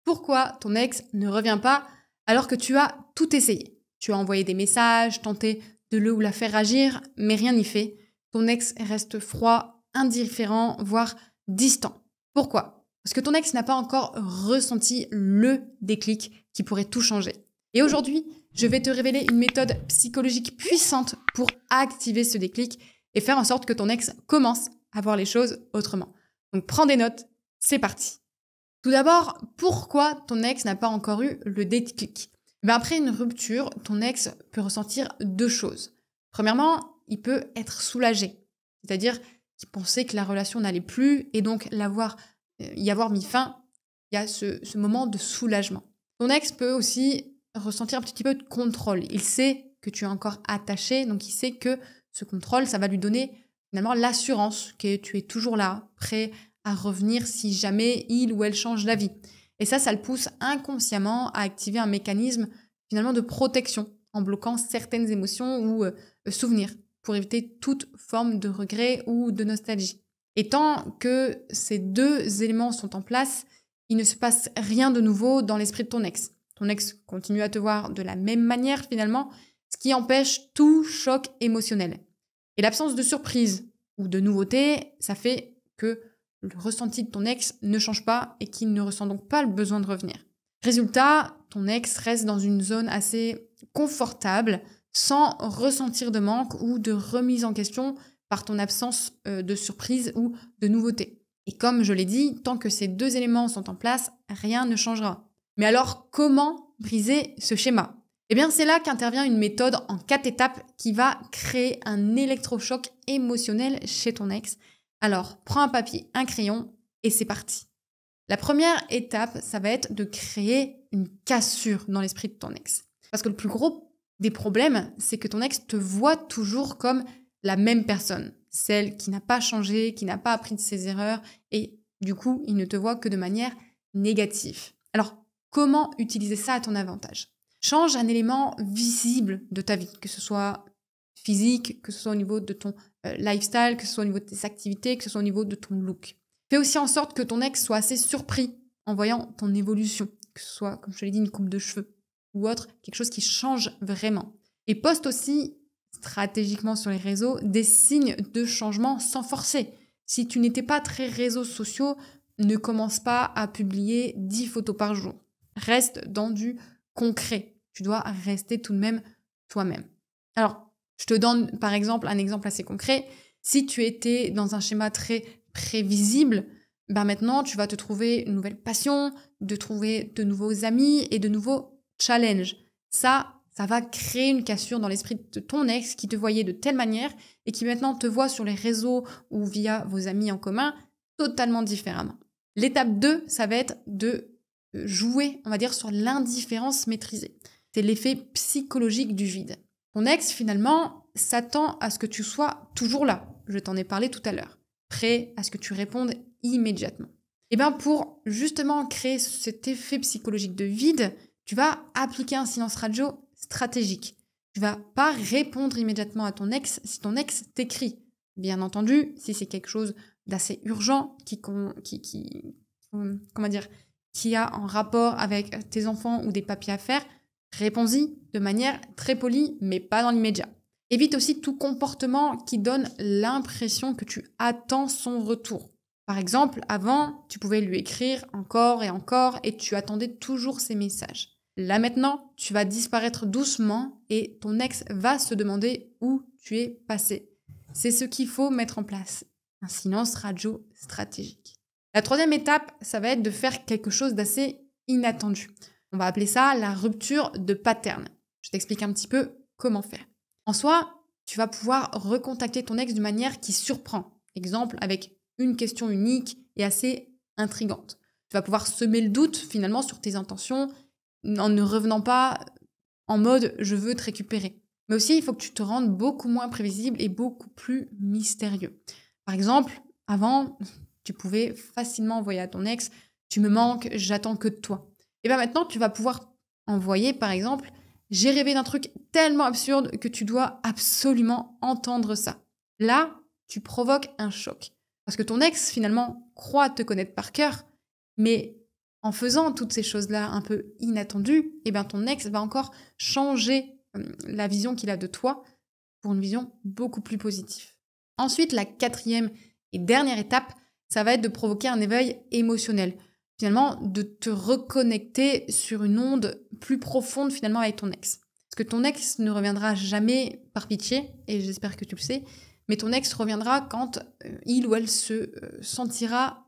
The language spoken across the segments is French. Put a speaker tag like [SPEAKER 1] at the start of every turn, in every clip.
[SPEAKER 1] Pourquoi ton ex ne revient pas alors que tu as tout essayé? Tu as envoyé des messages, tenté de le ou la faire agir, mais rien n'y fait. Ton ex reste froid, indifférent, voire distant. Pourquoi? Parce que ton ex n'a pas encore ressenti le déclic qui pourrait tout changer. Et aujourd'hui, je vais te révéler une méthode psychologique puissante pour activer ce déclic et faire en sorte que ton ex commence à voir les choses autrement. Donc prends des notes, c'est parti. Tout d'abord, pourquoi ton ex n'a pas encore eu le déclic? Après une rupture, ton ex peut ressentir deux choses. Premièrement, il peut être soulagé, c'est-à-dire qu'il pensait que la relation n'allait plus et donc y avoir mis fin, il y a ce moment de soulagement. Ton ex peut aussi ressentir un petit peu de contrôle. Il sait que tu es encore attaché, donc il sait que ce contrôle, ça va lui donner finalement l'assurance que tu es toujours là, prêt à revenir si jamais il ou elle change d'avis. Et ça le pousse inconsciemment à activer un mécanisme finalement de protection en bloquant certaines émotions ou souvenirs pour éviter toute forme de regret ou de nostalgie. Et tant que ces deux éléments sont en place, il ne se passe rien de nouveau dans l'esprit de ton ex. Ton ex continue à te voir de la même manière finalement, ce qui empêche tout choc émotionnel. Et l'absence de surprise ou de nouveauté, ça fait que le ressenti de ton ex ne change pas et qu'il ne ressent donc pas le besoin de revenir. Résultat, ton ex reste dans une zone assez confortable, sans ressentir de manque ou de remise en question par ton absence de surprise ou de nouveauté. Et comme je l'ai dit, tant que ces deux éléments sont en place, rien ne changera. Mais alors, comment briser ce schéma? C'est là qu'intervient une méthode en 4 étapes qui va créer un électrochoc émotionnel chez ton ex. Alors, prends un papier, un crayon et c'est parti. La première étape, ça va être de créer une cassure dans l'esprit de ton ex. Parce que le plus gros des problèmes, c'est que ton ex te voit toujours comme la même personne. Celle qui n'a pas changé, qui n'a pas appris de ses erreurs et du coup, il ne te voit que de manière négative. Alors, comment utiliser ça à ton avantage? Change un élément visible de ta vie, que ce soit physique, que ce soit au niveau de ton lifestyle, que ce soit au niveau de tes activités, que ce soit au niveau de ton look. Fais aussi en sorte que ton ex soit assez surpris en voyant ton évolution, que ce soit, comme je te l'ai dit, une coupe de cheveux ou autre, quelque chose qui change vraiment. Et poste aussi stratégiquement sur les réseaux des signes de changement sans forcer. Si tu n'étais pas très réseaux sociaux, ne commence pas à publier 10 photos par jour. Reste dans du concret. Tu dois rester tout de même toi-même. Alors, je te donne par exemple un exemple assez concret. Si tu étais dans un schéma très prévisible, maintenant tu vas te trouver une nouvelle passion, de trouver de nouveaux amis et de nouveaux challenges. Ça va créer une cassure dans l'esprit de ton ex qui te voyait de telle manière et qui maintenant te voit sur les réseaux ou via vos amis en commun totalement différemment. L'étape 2, ça va être de jouer, on va dire, sur l'indifférence maîtrisée. C'est l'effet psychologique du vide. Ton ex, finalement, s'attend à ce que tu sois toujours là. Je t'en ai parlé tout à l'heure. Prêt à ce que tu répondes immédiatement. Pour justement créer cet effet psychologique de vide, tu vas appliquer un silence radio stratégique. Tu vas pas répondre immédiatement à ton ex si ton ex t'écrit. Bien entendu, si c'est quelque chose d'assez urgent qui a en rapport avec tes enfants ou des papiers à faire, réponds-y de manière très polie, mais pas dans l'immédiat. Évite aussi tout comportement qui donne l'impression que tu attends son retour. Par exemple, avant, tu pouvais lui écrire encore et encore et tu attendais toujours ses messages. Là maintenant, tu vas disparaître doucement et ton ex va se demander où tu es passé. C'est ce qu'il faut mettre en place. Un silence radio stratégique. La troisième étape, ça va être de faire quelque chose d'assez inattendu. On va appeler ça la rupture de pattern. Je t'explique un petit peu comment faire. En soi, tu vas pouvoir recontacter ton ex d'une manière qui surprend. Exemple, avec une question unique et assez intrigante. Tu vas pouvoir semer le doute finalement sur tes intentions en ne revenant pas en mode « je veux te récupérer ». Mais aussi, il faut que tu te rendes beaucoup moins prévisible et beaucoup plus mystérieux. Par exemple, avant, tu pouvais facilement envoyer à ton ex « tu me manques, j'attends que de toi ». Et maintenant, tu vas pouvoir envoyer, par exemple, « j'ai rêvé d'un truc tellement absurde que tu dois absolument entendre ça ». Là, tu provoques un choc. Parce que ton ex, finalement, croit te connaître par cœur, mais En faisant toutes ces choses-là un peu inattendues, eh ben ton ex va encore changer la vision qu'il a de toi pour une vision beaucoup plus positive. Ensuite, la 4e et dernière étape, ça va être de provoquer un éveil émotionnel. Finalement, de te reconnecter sur une onde plus profonde finalement avec ton ex. Parce que ton ex ne reviendra jamais par pitié, et j'espère que tu le sais, mais ton ex reviendra quand il ou elle se sentira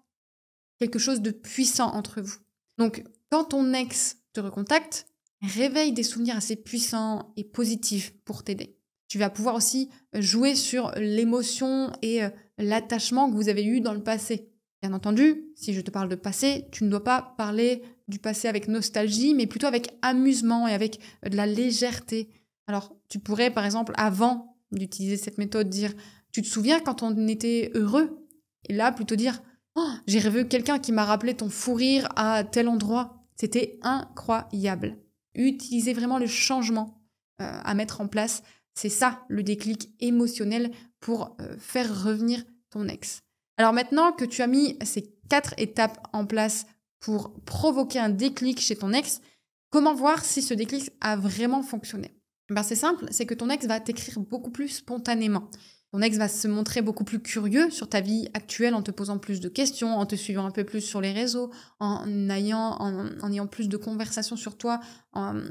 [SPEAKER 1] quelque chose de puissant entre vous. Donc, quand ton ex te recontacte, réveille des souvenirs assez puissants et positifs pour t'aider. Tu vas pouvoir aussi jouer sur l'émotion et l'attachement que vous avez eu dans le passé. Bien entendu, si je te parle de passé, tu ne dois pas parler du passé avec nostalgie, mais plutôt avec amusement et avec de la légèreté. Alors, tu pourrais, par exemple, avant d'utiliser cette méthode, dire « Tu te souviens quand on était heureux ?» Et là, plutôt dire « Oh, j'ai revu quelqu'un qui m'a rappelé ton fou rire à tel endroit. C'était incroyable. » Utiliser vraiment le changement à mettre en place. C'est ça, le déclic émotionnel pour faire revenir ton ex. Alors maintenant que tu as mis ces 4 étapes en place pour provoquer un déclic chez ton ex, comment voir si ce déclic a vraiment fonctionné? Ben c'est simple, c'est que ton ex va t'écrire beaucoup plus spontanément. Ton ex va se montrer beaucoup plus curieux sur ta vie actuelle en te posant plus de questions, en te suivant un peu plus sur les réseaux, en ayant plus de conversations sur toi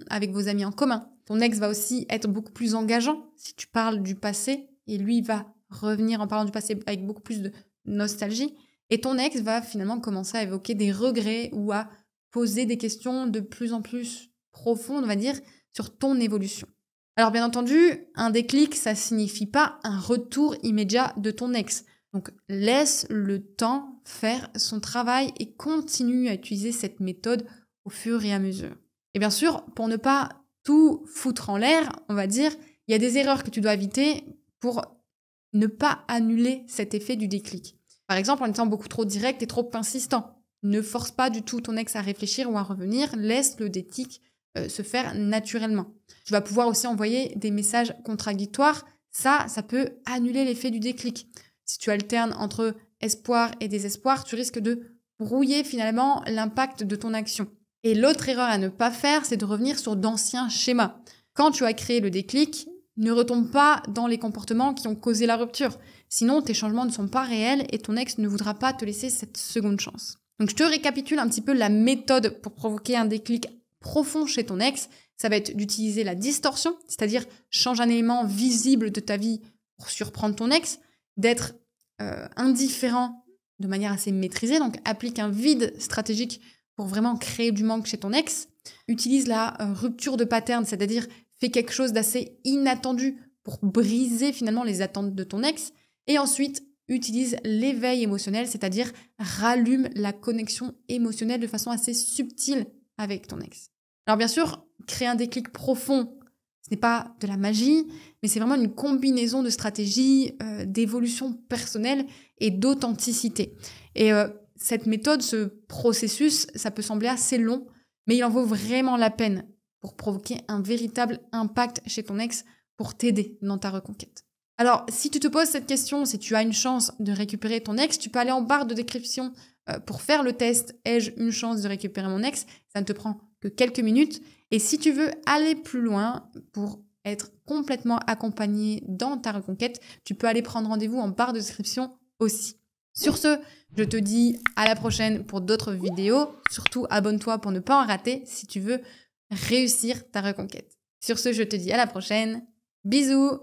[SPEAKER 1] avec vos amis en commun. Ton ex va aussi être beaucoup plus engageant si tu parles du passé et lui va revenir en parlant du passé avec beaucoup plus de nostalgie. Et ton ex va finalement commencer à évoquer des regrets ou à poser des questions de plus en plus profondes, on va dire, sur ton évolution. Alors bien entendu, un déclic, ça signifie pas un retour immédiat de ton ex. Donc laisse le temps faire son travail et continue à utiliser cette méthode au fur et à mesure. Et bien sûr, pour ne pas tout foutre en l'air, on va dire, il y a des erreurs que tu dois éviter pour ne pas annuler cet effet du déclic. Par exemple, en étant beaucoup trop direct et trop insistant. Ne force pas du tout ton ex à réfléchir ou à revenir, laisse le déclic se faire naturellement. Tu vas pouvoir aussi envoyer des messages contradictoires. Ça peut annuler l'effet du déclic. Si tu alternes entre espoir et désespoir, tu risques de brouiller finalement l'impact de ton action. Et l'autre erreur à ne pas faire, c'est de revenir sur d'anciens schémas. Quand tu as créé le déclic, ne retombe pas dans les comportements qui ont causé la rupture. Sinon, tes changements ne sont pas réels et ton ex ne voudra pas te laisser cette seconde chance. Donc, je te récapitule un petit peu la méthode pour provoquer un déclic profond chez ton ex. Ça va être d'utiliser la distorsion, c'est-à-dire change un élément visible de ta vie pour surprendre ton ex, d'être indifférent de manière assez maîtrisée, donc applique un vide stratégique pour vraiment créer du manque chez ton ex. Utilise la rupture de pattern, c'est-à-dire fais quelque chose d'assez inattendu pour briser finalement les attentes de ton ex. Et ensuite, utilise l'éveil émotionnel, c'est-à-dire rallume la connexion émotionnelle de façon assez subtile avec ton ex. Alors bien sûr, créer un déclic profond, ce n'est pas de la magie, mais c'est vraiment une combinaison de stratégies, d'évolution personnelle et d'authenticité. Et cette méthode, ce processus, ça peut sembler assez long, mais il en vaut vraiment la peine pour provoquer un véritable impact chez ton ex pour t'aider dans ta reconquête. Alors, si tu te poses cette question, si tu as une chance de récupérer ton ex, tu peux aller en barre de description pour faire le test « Ai-je une chance de récupérer mon ex ?» Ça ne te prend que quelques minutes. Et si tu veux aller plus loin pour être complètement accompagné dans ta reconquête, tu peux aller prendre rendez-vous en barre de description aussi. Sur ce, je te dis à la prochaine pour d'autres vidéos. Surtout, abonne-toi pour ne pas en rater si tu veux réussir ta reconquête. Sur ce, je te dis à la prochaine. Bisous!